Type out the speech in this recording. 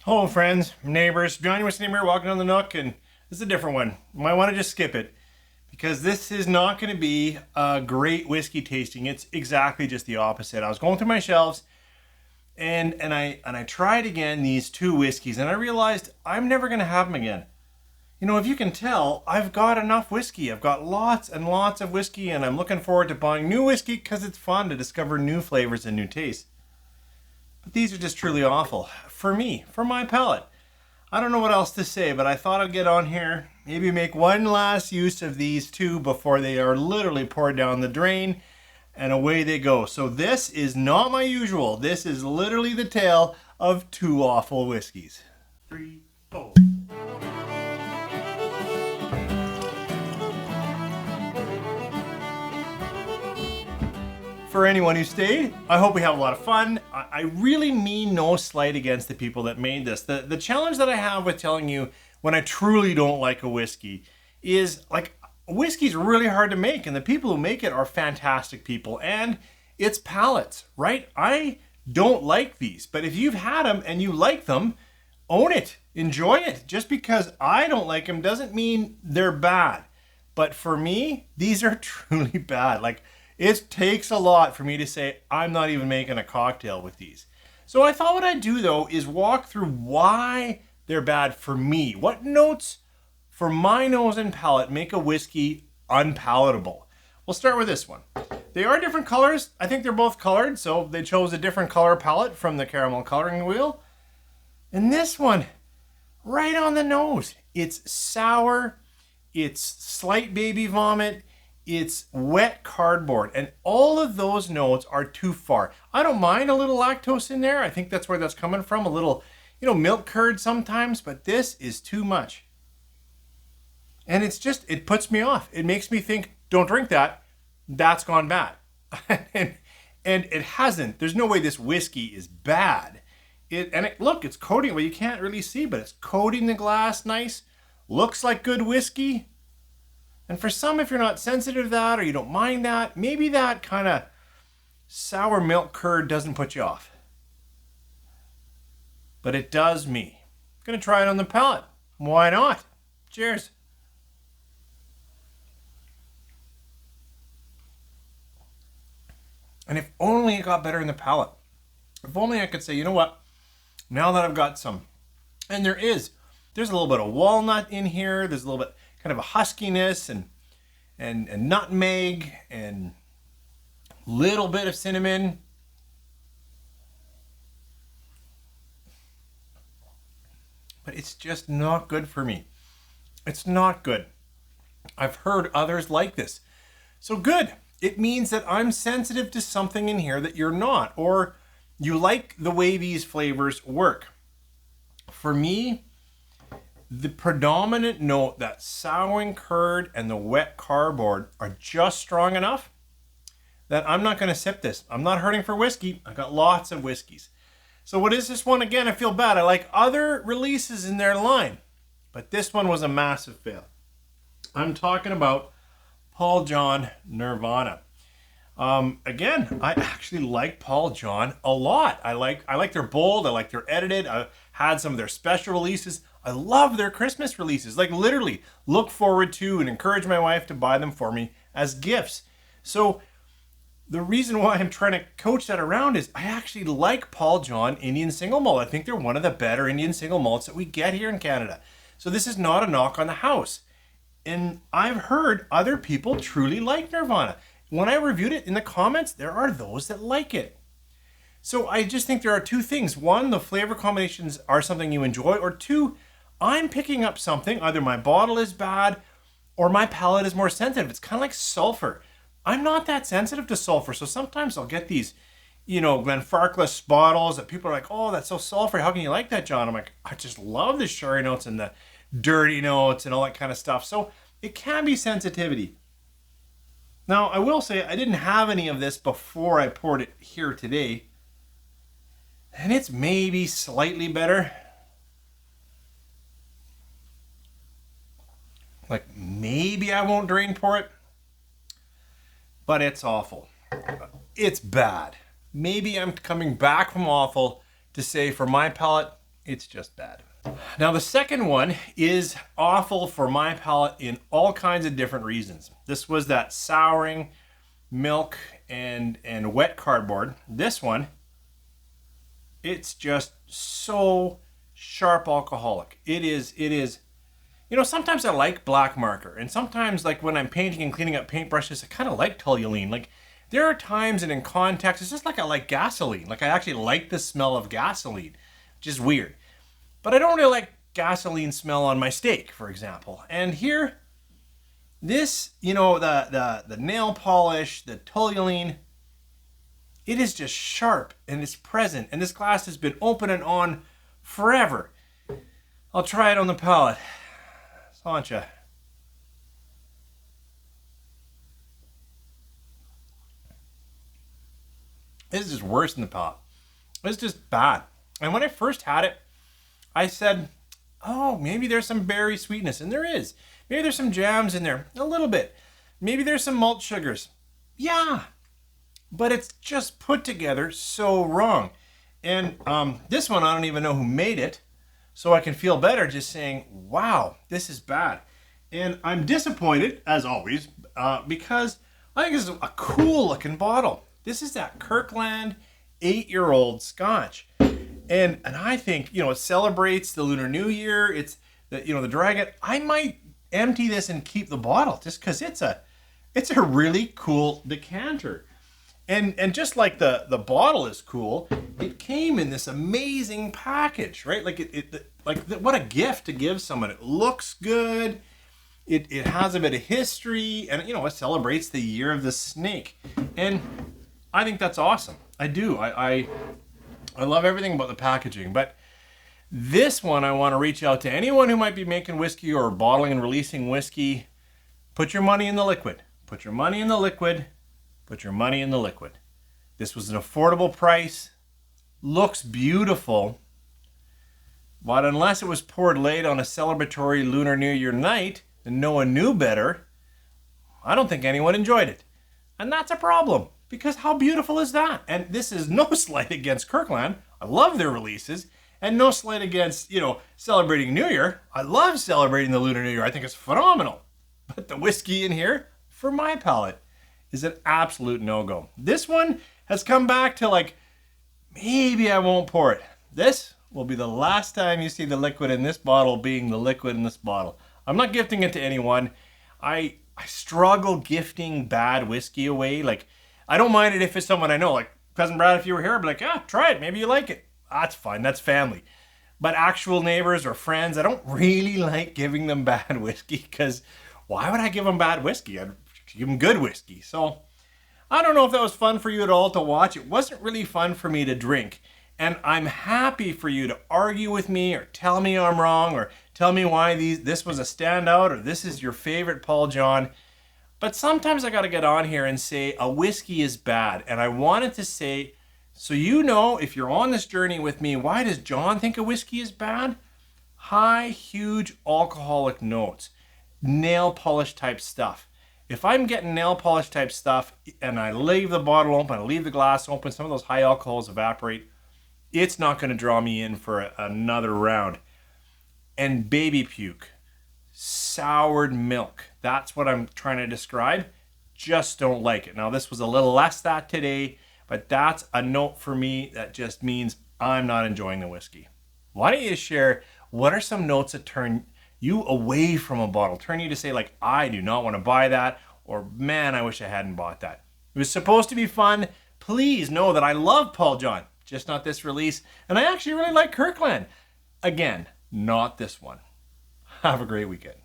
Hello friends, neighbors, Johnny Whiskey here, walking down the Nook, and this is a different one. You might want to just skip it, because this is not going to be a great whiskey tasting. It's exactly just the opposite. I was going through my shelves, and I tried again these two whiskeys, and I realized I'm never going to have them again. You know, if you can tell, I've got enough whiskey. I've got lots and lots of whiskey, and I'm looking forward to buying new whiskey because it's fun to discover new flavors and new tastes. But these are just truly awful. For me, for my palate. I don't know what else to say, but I thought I'd get on here, maybe make one last use of these two before they are literally poured down the drain, and away they go. So this is not my usual. This is literally the tale of two awful whiskeys. 3, 4. For anyone who stayed, I hope we have a lot of fun. I really mean no slight against the people that made this. The challenge that I have with telling you when I truly don't like a whiskey is, like, whiskey's really hard to make, and the people who make it are fantastic people, and it's palates, right? I don't like these, but if you've had them and you like them, own it, enjoy it. Just because I don't like them doesn't mean they're bad. But for me, these are truly bad. Like, it takes a lot for me to say I'm not even making a cocktail with these. So I thought what I'd do though is walk through why they're bad for me. What notes for my nose and palate make a whiskey unpalatable? We'll start with this one. They are different colors. I think they're both colored, so they chose a different color palette from the caramel coloring wheel. And this one, right on the nose. It's sour, it's slight baby vomit, it's wet cardboard, and all of those notes are too far. I don't mind a little lactose in there. I think that's where that's coming from. A little, milk curd sometimes, but this is too much. And it's just, it puts me off. It makes me think, don't drink that. That's gone bad. and it hasn't. There's no way this whiskey is bad. Look, it's coating, well, you can't really see, but it's coating the glass nice. Looks like good whiskey. And for some, if you're not sensitive to that or you don't mind that, maybe that kind of sour milk curd doesn't put you off. But it does me. I'm going to try it on the palate. Why not? Cheers. And if only it got better in the palate. If only I could say, you know what? Now that I've got some, and there's a little bit of walnut in here. There's a little bit kind of a huskiness and nutmeg and little bit of cinnamon. But it's just not good for me. It's not good. I've heard others like this. So good. It means that I'm sensitive to something in here that you're not, or you like the way these flavors work. For me, the predominant note, that souring curd and the wet cardboard, are just strong enough that I'm not going to sip this. I'm not hurting for whiskey. I've got lots of whiskeys. So what is this one? Again, I feel bad. I like other releases in their line, but this one was a massive fail. I'm talking about Paul John Nirvana. Again, I actually like Paul John a lot. I like their bold. I like their edited. I had some of their special releases. I love their Christmas releases. Like, literally look forward to and encourage my wife to buy them for me as gifts. So the reason why I'm trying to coach that around is I actually like Paul John Indian Single Malt. I think they're one of the better Indian single malts that we get here in Canada. So this is not a knock on the house. And I've heard other people truly like Nirvana. When I reviewed it in the comments, there are those that like it. So I just think there are two things. One, the flavor combinations are something you enjoy, or two, I'm picking up something. Either my bottle is bad or my palate is more sensitive. It's kind of like sulfur. I'm not that sensitive to sulfur. So sometimes I'll get these, Glenfarclas bottles that people are like, oh, that's so sulfury. How can you like that, John? I'm like, I just love the sherry notes and the dirty notes and all that kind of stuff. So it can be sensitivity. Now, I will say I didn't have any of this before I poured it here today. And it's maybe slightly better. Like, maybe I won't drain pour it. But it's awful. It's bad. Maybe I'm coming back from awful to say for my palate, It's just bad. Now the second one is awful for my palate in all kinds of different reasons. This was that souring, milk, and wet cardboard. This one, it's just so sharp alcoholic. It is, you know, sometimes I like black marker, and sometimes like when I'm painting and cleaning up paintbrushes, I kind of like toluene. Like there are times and in context, it's just like I like gasoline. Like I actually like the smell of gasoline, which is weird. But I don't really like gasoline smell on my steak, for example. And here, this, you know, the nail polish, the toluene, it is just sharp and it's present. And this glass has been open and on forever. I'll try it on the palate. Sancha. This is just worse than the palate. It's just bad. And when I first had it, I said, oh, maybe there's some berry sweetness. And there is. Maybe there's some jams in there. A little bit. Maybe there's some malt sugars. Yeah. But it's just put together so wrong. And this one, I don't even know who made it. So I can feel better just saying, wow, this is bad. And I'm disappointed, as always, because I think this is a cool looking bottle. This is that Kirkland 8-year-old Scotch. And I think, you know, it celebrates the Lunar New Year. It's the, you know, the dragon. I might empty this and keep the bottle just because it's a really cool decanter. And just like the bottle is cool, it came in this amazing package, right? Like what a gift to give someone. It looks good. It has a bit of history, and you know, it celebrates the year of the snake. And I think that's awesome. I do. I love everything about the packaging, but this one I want to reach out to anyone who might be making whiskey or bottling and releasing whiskey. Put your money in the liquid. Put your money in the liquid. Put your money in the liquid. This was an affordable price. Looks beautiful. But unless it was poured late on a celebratory Lunar New Year night and no one knew better, I don't think anyone enjoyed it. And that's a problem, because how beautiful is that? And this is no slight against Kirkland. I love their releases. And no slight against, you know, celebrating New Year. I love celebrating the Lunar New Year. I think it's phenomenal. But the whiskey in here, for my palate, is an absolute no-go. This one has come back to like, maybe I won't pour it. This will be the last time you see the liquid in this bottle being the liquid in this bottle. I'm not gifting it to anyone. I struggle gifting bad whiskey away. Like, I don't mind it if it's someone I know. Like, Cousin Brad, if you were here, I'd be like, ah, try it. Maybe you like it. That's fine. That's family. But actual neighbors or friends, I don't really like giving them bad whiskey, because why would I give them bad whiskey? I'd give them good whiskey. So I don't know if that was fun for you at all to watch. It wasn't really fun for me to drink. And I'm happy for you to argue with me or tell me I'm wrong or tell me why this was a standout or this is your favorite Paul John. But sometimes I got to get on here and say a whiskey is bad. And I wanted to say, so you know, if you're on this journey with me, why does John think a whiskey is bad? High, huge alcoholic notes, nail polish type stuff. If I'm getting nail polish type stuff and I leave the bottle open, I leave the glass open, some of those high alcohols evaporate, it's not going to draw me in for another round. And baby puke, soured milk, that's what I'm trying to describe. Just don't like it. Now this was a little less that today, but that's a note for me that just means I'm not enjoying the whiskey. Why don't you share what are some notes that turn you away from a bottle, turn you to say like, I do not want to buy that, or man, I wish I hadn't bought that. It was supposed to be fun. Please know that I love Paul John, just not this release. And I actually really like Kirkland. Again, not this one. Have a great weekend.